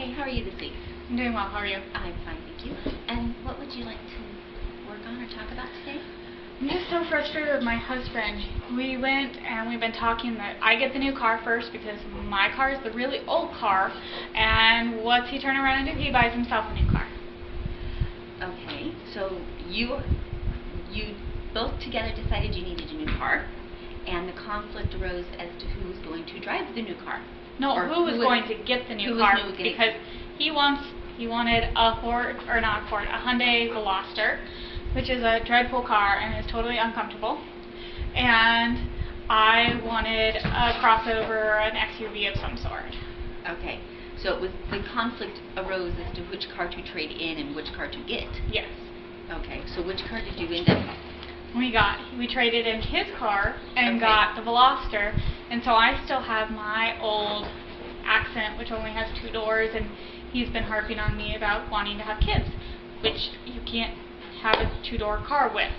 Hi, how are you this week? I'm doing well. How are you? I'm fine, thank you. And what would you like to work on or talk about today? I'm just so frustrated with my husband. We went and we've been talking that I get the new car first because my car is the really old car, and what's he turn around and do? He buys himself a new car. Okay, so you both together decided you needed a new car, and the conflict arose as to who was going to drive the new car. No, who was going to get the new car, because he wanted a Hyundai Veloster, which is a dreadful car and is totally uncomfortable, and I wanted a crossover, an SUV of some sort. Okay, so the conflict arose as to which car to trade in and which car to get. Yes. Okay, so which car did you end up? We traded in his car and got the Veloster, and so I still have my old Accent, which only has 2 doors, and he's been harping on me about wanting to have kids, which you can't have a 2-door car with.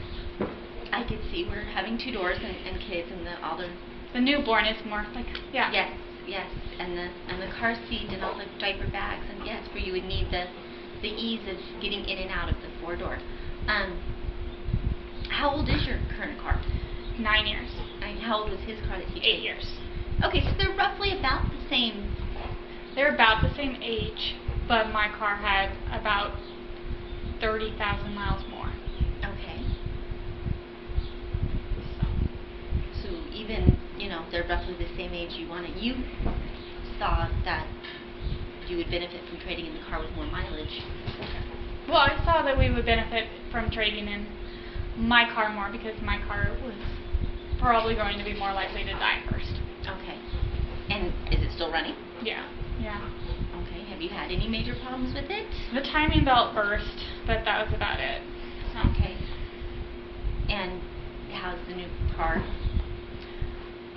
I could see we're having 2 doors and kids and all the newborn is more like, yeah. Yes, and the car seat and all the diaper bags, and yes, where you would need the ease of getting in and out of the 4-door. How old is your current car? 9 years. And how old was his car that he traded? 8 years. Okay, so they're roughly about the same. They're about the same age, but my car had about 30,000 miles more. Okay. So even, they're roughly the same age you thought that you would benefit from trading in the car with more mileage. Well, I saw that we would benefit from trading in my car more because my car was probably going to be more likely to die first. Okay. And is it still running? Yeah. Okay. Have you had any major problems with it? The timing belt burst, but that was about it. Okay. And how's the new car?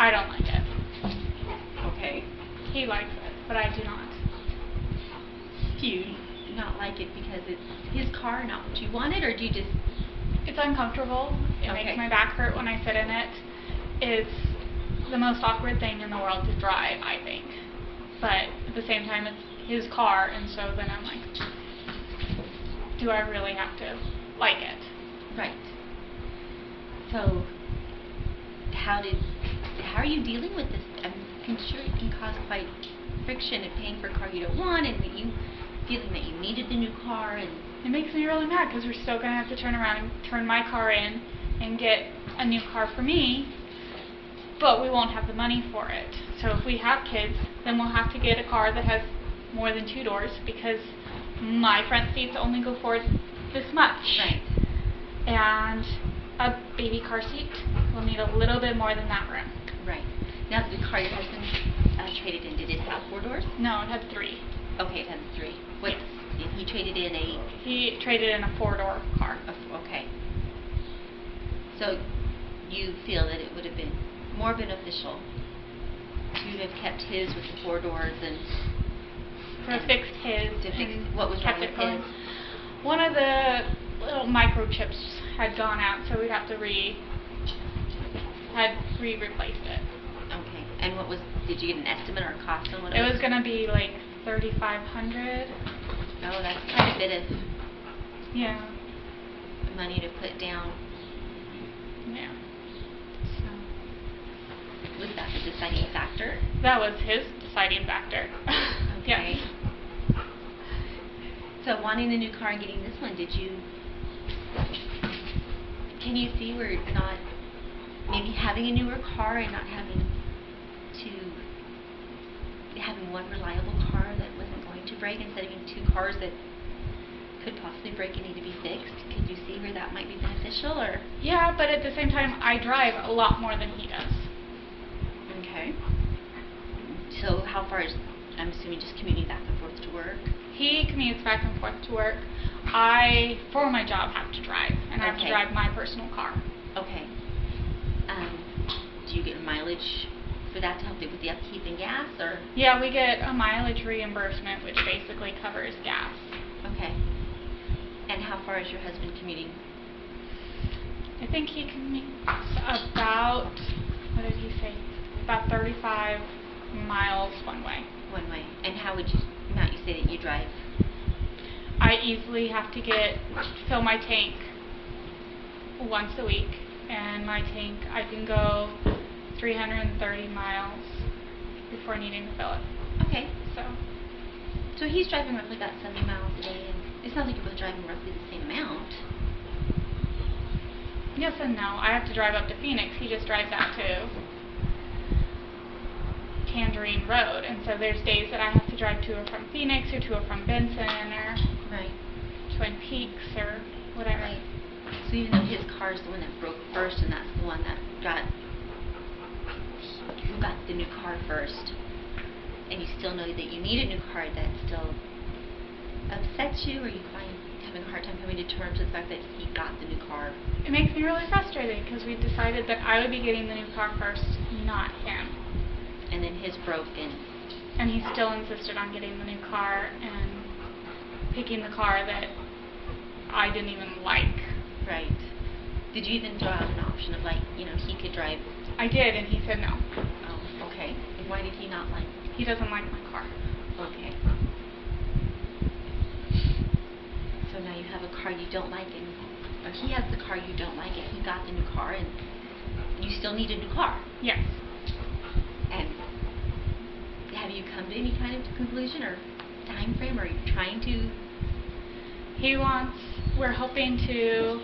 I don't like it. Okay. He likes it, but I do not. Do you not like it because it's his car, not what you wanted, or do you just... It's uncomfortable. It makes my back hurt when I sit in it. It's the most awkward thing in the world to drive, I think. But at the same time, it's his car, and so then I'm like, do I really have to like it? Right. So, how are you dealing with this? I'm sure it can cause quite friction in paying for a car you don't want, and that you feeling that you needed the new car, and it makes me really mad because we're still going to have to turn around and turn my car in and get a new car for me, but we won't have the money for it. So if we have kids, then we'll have to get a car that has more than 2 doors because my front seats only go forward this much. Right. And a baby car seat will need a little bit more than that room. Right. Now, the car your husband traded in, did it have 4 doors? No, it had 3. Okay, it had 3. What? Yes. And he traded in He traded in a 4-door car. Okay. So you feel that it would have been more beneficial to have kept his with the 4 doors and fixed his. What was wrong with his? One of the little microchips had gone out, so we'd have to replace it. Okay. And did you get an estimate or a cost on what it was going to be like $3,500. Oh, that's quite a bit of money to put down. Yeah. So. Was that the deciding factor? That was his deciding factor. Okay. Yes. So wanting the new car and getting this one, can you see where not maybe having a newer car and not having one reliable car that wasn't going to break instead of having 2 cars that could possibly break and need to be fixed? Could you see where that might be beneficial? Or yeah, but at the same time, I drive a lot more than he does. Okay. So how far is, I'm assuming, just commuting back and forth to work? He commutes back and forth to work. I, for my job, have to drive, and I have to drive my personal car. Okay. Do you get mileage for that to help with the upkeep and gas, or? Yeah, we get a mileage reimbursement, which basically covers gas. Okay. And how far is your husband commuting? I think he commutes about, what did he say? About 35 miles one way. One way. And how would you, Matt, you say that you drive? I easily have to fill my tank once a week, and my tank, I can go 330 miles before needing to fill it. Okay. So he's driving roughly about 70 miles a day, and it sounds like you're both driving roughly the same amount. yes and no. I have to drive up to Phoenix. He just drives out to Tangerine Road, and so there's days that I have to drive to or from Phoenix or to or from Benson or Right. Twin Peaks or whatever. Right. So even though his car is the one that broke first, and that's the one that who got the new car first, and you still know that you need a new car, that still upsets you, or you having a hard time coming to terms with the fact that he got the new car? It makes me really frustrated because we decided that I would be getting the new car first, not him. And then his broke, and he still insisted on getting the new car and picking the car that I didn't even like. Right. Did you even throw out an option of, like, he could drive? I did, and he said no. Oh, okay. And why did he not like? He doesn't like my car. Okay. So now you have a car you don't like, or he has the car you don't like, and he got the new car, and you still need a new car. Yes. And have you come to any kind of conclusion or time frame? Or are you trying to? We're hoping to,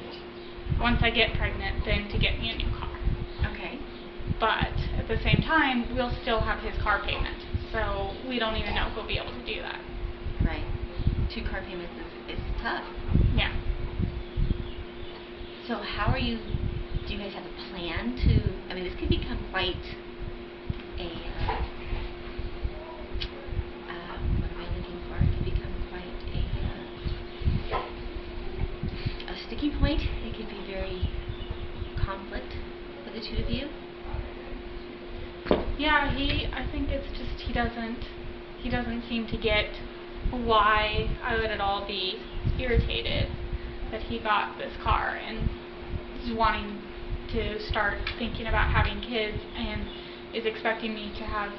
once I get pregnant, then to get me a new car. Okay. But at the same time, we'll still have his car payment. So we don't even know if we'll be able to do that. Right. 2 car payments is tough. Yeah. So do you guys have a plan to, this could become quite a, what am I looking for? It could become quite a sticking point. It could be very conflict for the two of you. Yeah, I think it's just he doesn't seem to get why I would at all be irritated that he got this car and is wanting to start thinking about having kids and is expecting me to have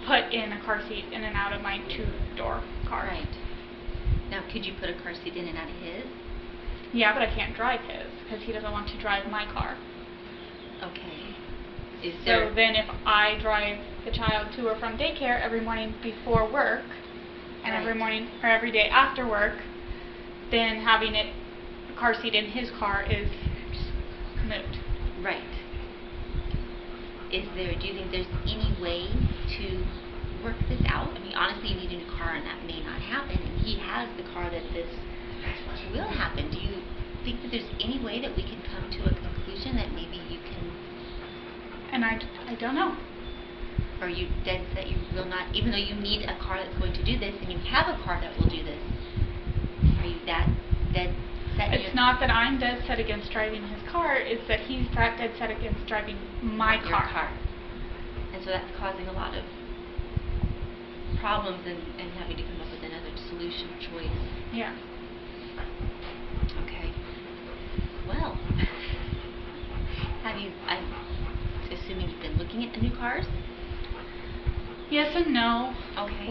put in a car seat in and out of my 2-door car. Right. Now, could you put a car seat in and out of his? Yeah, but I can't drive his because he doesn't want to drive my car. Okay. So then if I drive the child to or from daycare every morning before work and Right. every morning or every day after work, then having a car seat in his car is moot. Right. Do you think there's any way to work this out? Honestly, you need a new car and that may not happen, and he has the car that this will happen. Do you think that there's any way that we can come to a conclusion that maybe you can? And I don't know. Are you dead set you will not, even though you need a car that's going to do this, and you have a car that will do this, are you that dead set? It's not that I'm dead set against driving his car, it's that he's that dead set against driving my Your car. And so that's causing a lot of problems and having to come up with another solution or choice. Yeah. Okay. Well, I'm assuming you've been looking at the new cars? Yes and no. Okay.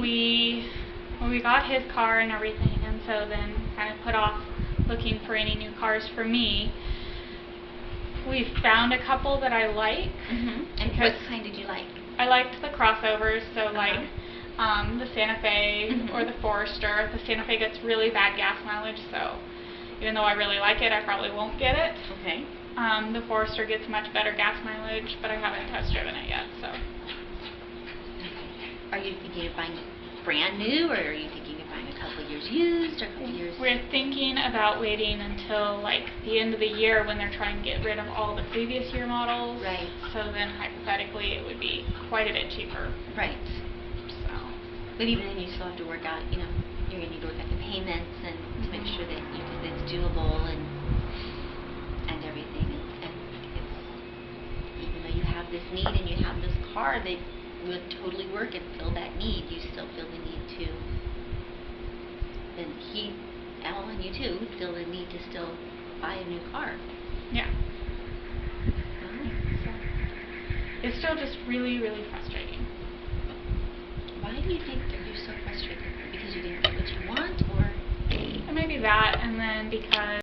We got his car and everything, and so then kind of put off looking for any new cars for me. We found a couple that I like. Mm-hmm. And what kind did you like? I liked the crossovers, so like the Santa Fe or the Forester. The Santa Fe gets really bad gas mileage, so even though I really like it, I probably won't get it. Okay. The Forester gets much better gas mileage, but I haven't test driven it yet, so. Are you thinking of buying brand new, or are you thinking of buying a couple of years used, or a couple of years? We're thinking about waiting until like the end of the year when they're trying to get rid of all the previous year models. Right. So then hypothetically it would be quite a bit cheaper. Right. So. But even then you still have to work out, you're going to need to work out the payments and to make sure that it's doable and everything. And it's, even though you have this need and you have this car that would totally work and fill that need, you still feel the need to, and Al and you too, feel the need to still buy a new car. Yeah. So it's still just really, really frustrating. Why do you think that you're so frustrated? Because you didn't that, and then because